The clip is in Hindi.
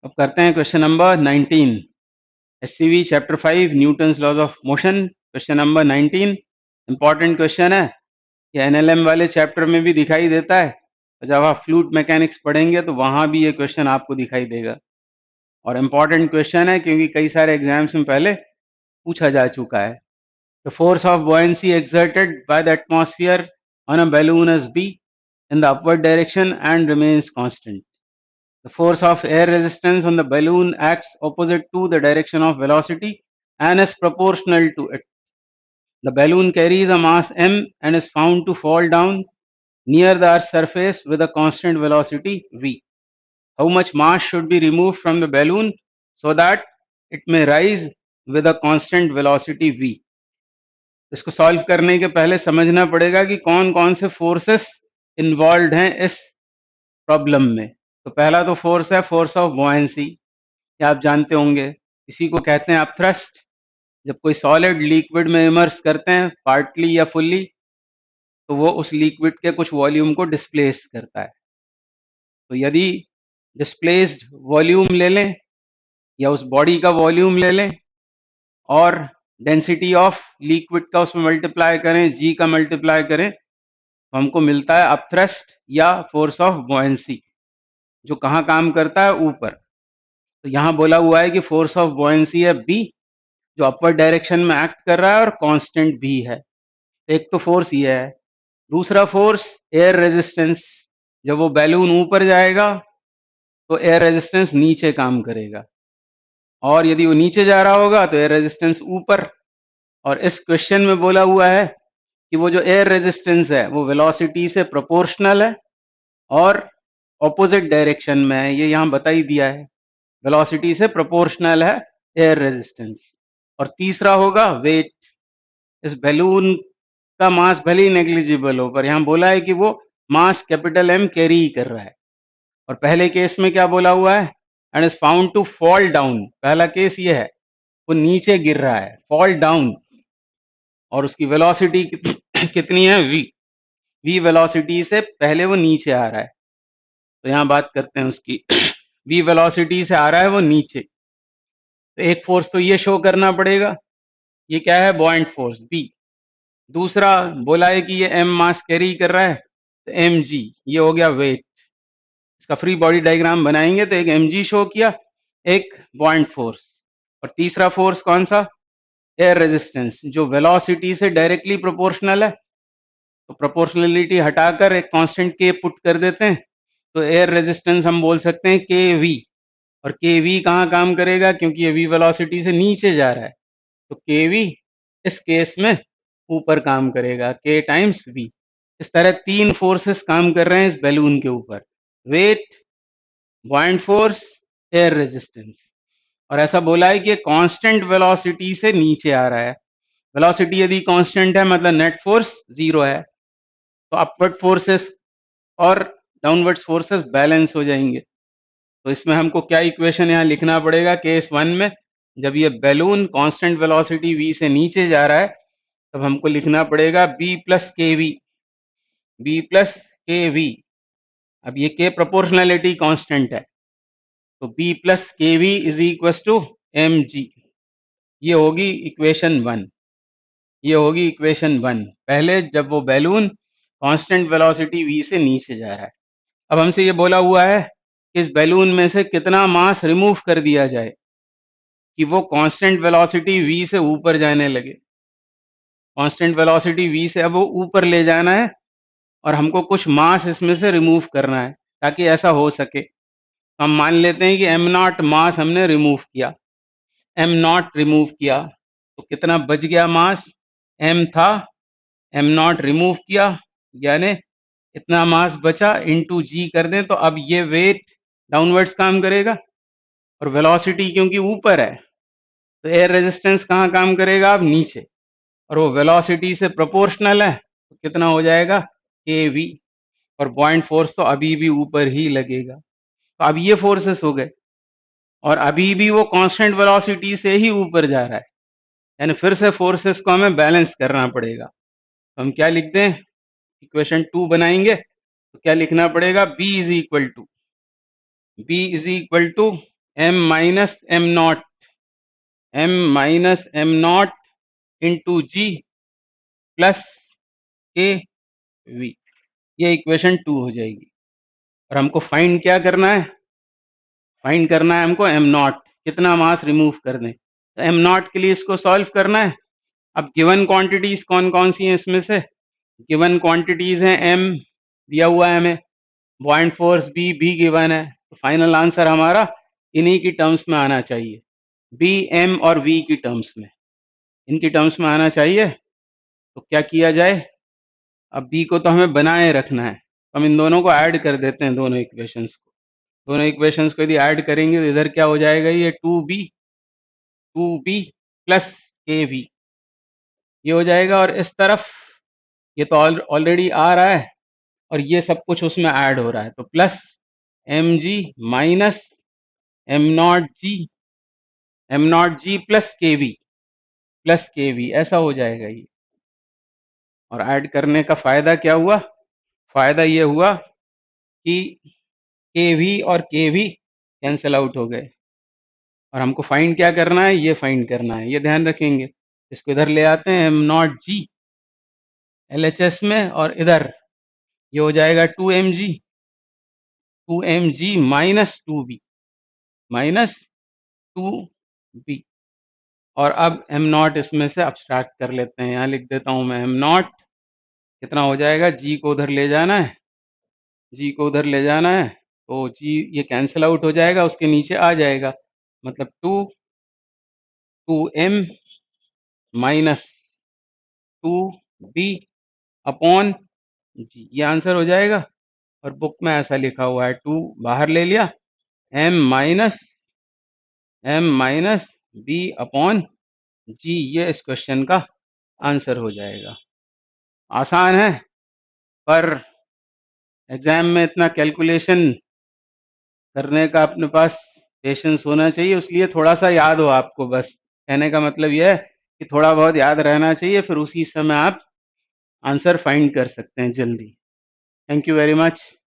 अब करते हैं question number 19 SCV chapter 5 Newton's laws of motion. Question number 19 important question है। ये एनएलएम वाले चैप्टर में भी दिखाई देता है और जब आप फ्लूइड मैकेनिक्स पढ़ेंगे तो वहां भी ये क्वेश्चन आपको दिखाई देगा और इंपॉर्टेंट क्वेश्चन है क्योंकि कई सारे एग्जाम्स में पहले पूछा जा चुका है। The force of buoyancy exerted by the atmosphere on a balloon is b in the upward direction and remains constant. The force of air resistance on the balloon acts opposite to the direction of velocity and is proportional to it. The balloon carries a mass m and is found to fall down near the Earth's surface with a constant velocity v. How much mass should be removed from the balloon so that it may rise with a constant velocity v? इसको सॉल्व करने के पहले समझना पड़ेगा कि कौन कौन से फोर्सेस इन्वॉल्व हैं इस प्रॉब्लम में। तो पहला तो फोर्स है फोर्स ऑफ बुओयेंसी, ये आप जानते होंगे। इसी को कहते हैं आप थ्रस्ट। जब कोई सॉलिड लिक्विड में इमर्स करते हैं पार्टली या फुल्ली तो वो उस लिक्विड के कुछ वॉल्यूम को डिस्प्लेस करता है। तो यदि डिस्प्लेस्ड वॉल्यूम ले लें या उस बॉडी का वॉल्यूम ले लें और डेंसिटी ऑफ लिक्विड का उसमें मल्टीप्लाई करें, जी का मल्टीप्लाई करें, तो हमको मिलता है अपथ्रस्ट या फोर्स ऑफ बुओयेंसी, जो कहाँ काम करता है, ऊपर। तो यहाँ बोला हुआ है कि फोर्स ऑफ बुओयेंसी है बी, जो अपवर्ड डायरेक्शन में एक्ट कर रहा है और कांस्टेंट भी है। एक तो फोर्स ये है। दूसरा फोर्स एयर रेजिस्टेंस, जब वो बैलून ऊपर जाएगा तो एयर रेजिस्टेंस नीचे काम करेगा और यदि वो नीचे जा रहा होगा तो एयर रेजिस्टेंस ऊपर। और इस क्वेश्चन में बोला हुआ है कि वो जो एयर रेजिस्टेंस है वो वेलोसिटी से प्रोपोर्शनल है और ऑपोजिट डायरेक्शन में है। ये यहाँ बता ही दिया है, वेलोसिटी से प्रोपोर्शनल है एयर रेजिस्टेंस। और तीसरा होगा वेट। इस बैलून का मास भले ही नेग्लिजिबल हो पर यहाँ बोला है कि वो मास कैपिटल एम कैरी कर रहा है। और पहले केस में क्या बोला हुआ है, and is found to fall down. पहला केस ये है, वो नीचे गिर रहा है, फॉल डाउन, और उसकी वेलोसिटी कितनी है, वी। वी वेलोसिटी से पहले वो नीचे आ रहा है। तो यहाँ बात करते हैं उसकी वी वेलोसिटी से आ रहा है वो नीचे। तो एक फोर्स तो ये शो करना पड़ेगा, ये क्या है, बॉइंट फोर्स बी। दूसरा बोला है कि ये एम मास कैरी कर रहा है, तो एम जी, ये हो गया वेट। इसका फ्री बॉडी डायग्राम बनाएंगे तो एक एम जी शो किया, एक बॉइंट फोर्स। और तीसरा फोर्स कौन सा, एयर रेजिस्टेंस, जो वेलोसिटी से डायरेक्टली प्रोपोर्शनल है। तो प्रोपोर्शनलिटी हटाकर एक कांस्टेंट के पुट कर देते हैं तो एयर रेजिस्टेंस हम बोल सकते हैं के वी। और के वी कहाँ काम करेगा, क्योंकि ये वी वेलोसिटी से नीचे जा रहा है तो के वी इस केस में ऊपर काम करेगा, के टाइम्स वी। इस तरह तीन फोर्सेस काम कर रहे हैं इस बैलून के ऊपर, weight, buoyant force, air resistance. और ऐसा बोला है कि कांस्टेंट वेलोसिटी से नीचे आ रहा है। वेलोसिटी यदि कांस्टेंट है मतलब नेट फोर्स जीरो है, तो अपवर्ड फोर्सेस और डाउनवर्ड फोर्सेस बैलेंस हो जाएंगे। तो इसमें हमको क्या इक्वेशन यहाँ लिखना पड़ेगा, केस वन में जब ये बैलून कांस्टेंट वेलोसिटी v से नीचे जा रहा है तब हमको लिखना पड़ेगा b plus K V, B plus K V. अब ये के प्रोपोर्शनलिटी कांस्टेंट है तो b plus K V is equal to M G. ये होगी इक्वेशन वन, ये होगी इक्वेशन वन, पहले जब वो बैलून कांस्टेंट वेलोसिटी v से नीचे जा रहा है। अब हमसे ये बोला हुआ है कि इस बैलून में से कितना मास रिमूव कर दिया जाए कि वो कांस्टेंट वेलोसिटी v से ऊपर जाने लगे। कांस्टेंट वेलोसिटी v से अब वो ऊपर ले जाना है और हमको कुछ मास इसमें से रिमूव करना है ताकि ऐसा हो सके। हम मान लेते हैं कि एम नॉट मास हमने रिमूव किया, एम नॉट रिमूव किया तो कितना बच गया मास, एम था, एम नॉट रिमूव किया यानी इतना मास बचा, इनटू जी कर दें तो अब ये वेट डाउनवर्ड्स काम करेगा और वेलोसिटी क्योंकि ऊपर है तो एयर रेजिस्टेंस कहाँ काम करेगा, अब नीचे, और वो वेलोसिटी से प्रोपोर्शनल है तो कितना हो जाएगा, के वी। और बॉइंट फोर्स तो अभी भी ऊपर ही लगेगा। तो अब ये फोर्सेस हो गए और अभी भी वो कांस्टेंट वेलोसिटी से ही ऊपर जा रहा है, यानी फिर से फोर्सेस को हमें बैलेंस करना पड़ेगा। तो हम क्या लिख दें, इक्वेशन टू बनाएंगे तो क्या लिखना पड़ेगा, b is equal to m minus m naught into G plus K V, ये इक्वेशन 2 हो जाएगी। और हमको फाइंड क्या करना है? फाइंड करना है हमको m नॉट, कितना मास रिमूव कर दें। तो m नॉट के लिए इसको सॉल्व करना है। अब गिवन क्वांटिटीज कौन कौन सी हैं इसमें से? गिवन क्वांटिटीज हैं m दिया हुआ है हमें, बॉइंट फोर्स b गिवन है, तो फाइनल आंसर हमारा इन्हीं की टर्म्स में आना चाहिए, b m और v की टर्म्स में, इनकी टर्म्स में आना चाहिए। तो क्या किया जाए? अब b को तो हमें बनाए रखना है, तो हम इन दोनों को ऐड कर देते हैं, दोनों इक्वेशंस को। दोनों इक्वेशंस को यदि ऐड करेंगे तो इधर क्या हो जाएगा? ये 2b प्लस kv ये हो जाएगा, और इस तरफ ये तो ऑलरेडी आ रहा है और ये सब कुछ उसमें ऐड हो रहा है, तो plus mg minus m naught G plus kv ऐसा हो जाएगा ये। और ऐड करने का फायदा क्या हुआ? फायदा ये हुआ कि kv और kv कैंसिल आउट हो गए। और हमको फाइंड क्या करना है? ये फाइंड करना है, ये ध्यान रखेंगे। इसको इधर ले आते हैं m नॉट जी LHS में, और इधर ये हो जाएगा 2mg माइनस 2b। और अब m नॉट इसमें से अब्स्ट्रैक्ट कर लेते हैं, यहाँ लिख देता हूँ मैं m नॉट, कितना हो जाएगा? g को उधर ले जाना है, तो g ये कैंसिल आउट हो जाएगा, उसके नीचे आ जाएगा, मतलब 2m minus 2b upon g, ये आंसर हो जाएगा। और बुक में ऐसा लिखा हुआ है, 2 बाहर ले लिया, m minus b upon g, ये इस क्वेश्चन का आंसर हो जाएगा। आसान है, पर एग्जाम में इतना कैलकुलेशन करने का अपने पास पेशेंस होना चाहिए, इसलिए थोड़ा सा याद हो आपको, बस कहने का मतलब यह है कि थोड़ा बहुत याद रहना चाहिए, फिर उसी समय आप आंसर फाइंड कर सकते हैं जल्दी। Thank you very much.